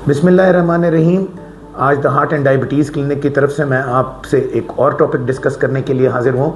बिस्मिल्लाहिर्रहमानिर्रहीम। आज the heart and diabetes clinic की तरफ से मैं आपसे एक और टॉपिक डिस्कस करने के लिए हाजिर हूँ।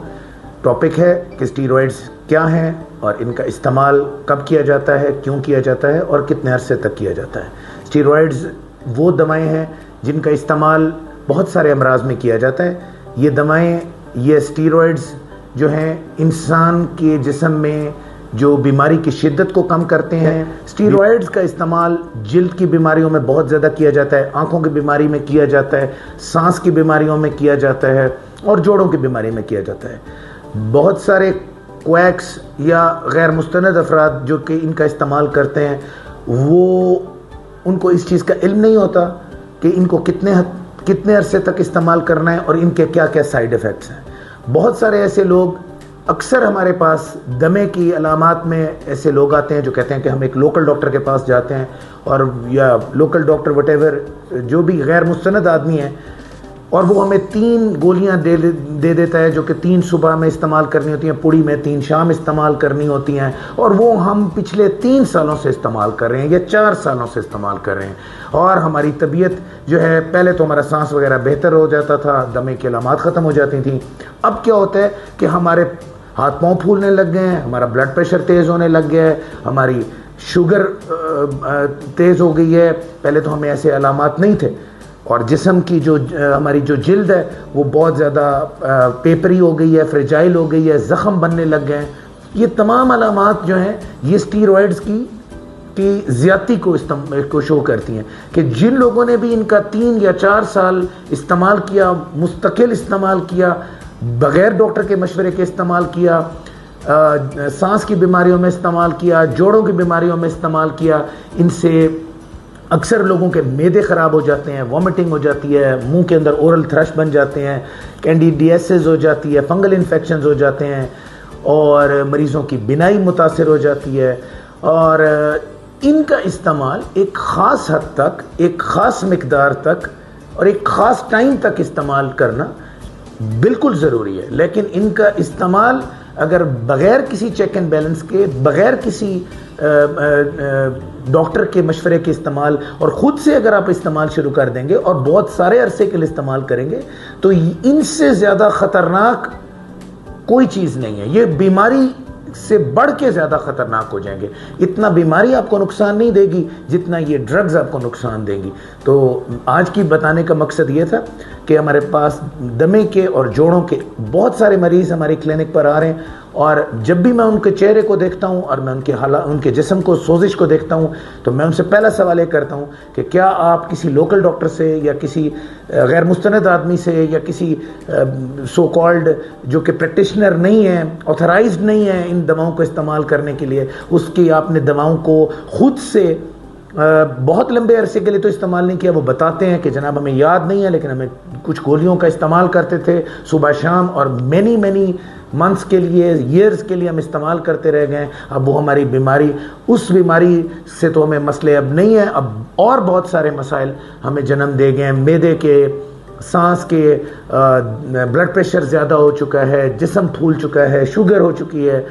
टॉपिक है कि स्टीरॉयड्स क्या हैं और इनका इस्तेमाल कब किया जाता है, क्यों किया जाता है और कितने अरसे तक किया जाता है। स्टीरॉयड्स वो दवाएं हैं जिनका इस्तेमाल बहुत सारे अमराज में किया जाता है। ये दवाएं, ये स्टीरॉयड्स जो हैं इंसान के जिस्म में जो बीमारी की शिद्दत को कम करते हैं। स्टीरॉयड्स का इस्तेमाल जिल्द की बीमारियों में बहुत ज़्यादा किया जाता है, आँखों की बीमारी में किया जाता है, सांस की बीमारियों में किया जाता है और जोड़ों की बीमारी में किया जाता है। बहुत सारे क्वैक्स या गैर मुस्तनद अफराद जो कि इनका इस्तेमाल करते हैं, वो उनको इस चीज़ का इल्म नहीं होता कि इनको कितने अरसे तक इस्तेमाल करना है और इनके क्या क्या साइड इफ़ेक्ट्स हैं। बहुत सारे ऐसे लोग, अक्सर हमारे पास दमे की अलामात में ऐसे लोग आते हैं जो कहते हैं कि हम एक लोकल डॉक्टर के पास जाते हैं, और या लोकल डॉक्टर वटेवर जो भी गैर मुस्तनद आदमी है, और वो हमें 3 गोलियां दे देता है जो कि 3 सुबह में इस्तेमाल करनी होती हैं, पुड़ी में 3 शाम इस्तेमाल करनी होती हैं, और वो हम पिछले 3 सालों से इस्तेमाल कर रहे हैं या 4 सालों से इस्तेमाल कर रहे हैं। और हमारी तबीयत जो है, पहले तो हमारा सांस वगैरह बेहतर हो जाता था, दमे की अलामात ख़त्म हो जाती थी। अब क्या होता है कि हमारे हाथ पाँव फूलने लग गए हैं, हमारा ब्लड प्रेशर तेज़ होने लग गया है, हमारी शुगर तेज़ हो गई है। पहले तो हमें ऐसे अलामात नहीं थे, और जिस्म की जो हमारी जो जिल्द है वो बहुत ज़्यादा पेपरी हो गई है, फ्रेजाइल हो गई है, ज़ख़म बनने लग गए हैं। ये तमाम अलामात जो हैं ये स्टीरॉयड्स की ज़्यादती को शो करती हैं कि जिन लोगों ने भी इनका 3 या 4 साल इस्तेमाल किया, मुस्तकिल इस्तेमाल किया, बग़ैर डॉक्टर के मशवरे के इस्तेमाल किया, सांस की बीमारियों में इस्तेमाल किया, जोड़ों की बीमारियों में इस्तेमाल किया, इनसे अक्सर लोगों के मैदे ख़राब हो जाते हैं, वॉमिटिंग हो जाती है, मुंह के अंदर ओरल थ्रश बन जाते हैं, कैंडिडियासिस हो जाती है, फंगल इन्फेक्शंस हो जाते हैं, और मरीज़ों की बिनाई मुतासिर हो जाती है। और इनका इस्तेमाल एक ख़ास हद तक, एक ख़ास मिकदार तक और एक ख़ास टाइम तक इस्तेमाल करना बिल्कुल ज़रूरी है। लेकिन इनका इस्तेमाल अगर बग़ैर किसी चेक एंड बैलेंस के, बग़ैर किसी डॉक्टर के मशवरे के इस्तेमाल, और ख़ुद से अगर आप इस्तेमाल शुरू कर देंगे और बहुत सारे अरसे के लिए इस्तेमाल करेंगे, तो इनसे ज़्यादा ख़तरनाक कोई चीज़ नहीं है। ये बीमारी से बढ़ के ज़्यादा ख़तरनाक हो जाएंगे। इतना बीमारी आपको नुकसान नहीं देगी जितना ये ड्रग्स आपको नुकसान देंगी। तो आज की बताने का मकसद ये था कि हमारे पास दमे के और जोड़ों के बहुत सारे मरीज़ हमारी क्लिनिक पर आ रहे हैं, और जब भी मैं उनके चेहरे को देखता हूं और मैं उनके जिस्म को, सोजिश को देखता हूं, तो मैं उनसे पहला सवाल ये करता हूं कि क्या आप किसी लोकल डॉक्टर से या किसी गैर मुस्तनद आदमी से या किसी सो कॉल्ड जो कि प्रैक्टिशनर नहीं है, ऑथराइज्ड नहीं है इन दवाओं को इस्तेमाल करने के लिए, उसकी आपने दवाओं को खुद से बहुत लंबे अरसे के लिए तो इस्तेमाल नहीं किया। वो बताते हैं कि जनाब हमें याद नहीं है, लेकिन हमें कुछ गोलियों का इस्तेमाल करते थे सुबह शाम, और मैनी मंथ्स के लिए, ईयर्स के लिए हम इस्तेमाल करते रह गए। अब वो हमारी बीमारी, उस बीमारी से तो हमें मसले अब नहीं है, अब और बहुत सारे मसाइल हमें जन्म दे गए। मैदे के, सांस के, ब्लड प्रेशर ज़्यादा हो चुका है, जिस्म फूल चुका है, शुगर हो चुकी है।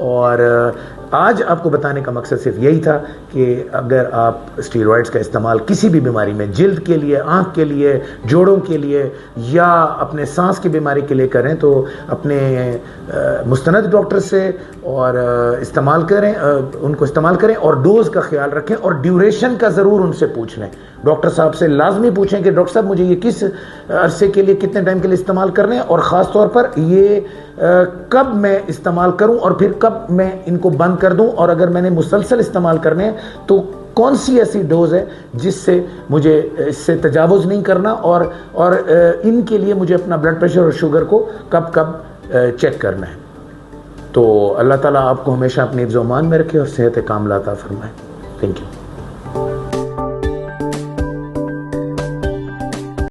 और आज आपको बताने का मकसद सिर्फ यही था कि अगर आप स्टीरॉयड्स का इस्तेमाल किसी भी बीमारी में, जिल्द के लिए, आँख के लिए, जोड़ों के लिए या अपने सांस की बीमारी के लिए करें, तो अपने मुस्तनद डॉक्टर से और इस्तेमाल करें, उनको इस्तेमाल करें, और डोज का ख्याल रखें, और ड्यूरेशन का ज़रूर उनसे पूछ लें। डॉक्टर साहब से लाजमी पूछें कि डॉक्टर साहब मुझे ये किस अरसे के लिए, कितने टाइम के लिए इस्तेमाल करने हैं, और ख़ास तौर पर ये कब मैं इस्तेमाल करूं और फिर कब मैं इनको बंद कर दूं, और अगर मैंने मुसलसल इस्तेमाल करने हैं तो कौन सी ऐसी डोज है जिससे मुझे इससे तजावुज़ नहीं करना, और इनके लिए मुझे अपना ब्लड प्रेशर और शुगर को कब कब चेक करना है। तो अल्लाह ताला आपको हमेशा अपनी हिफ्ज़-ओ-मान में रखे और सेहत कामिला अता फरमाए। Thank you.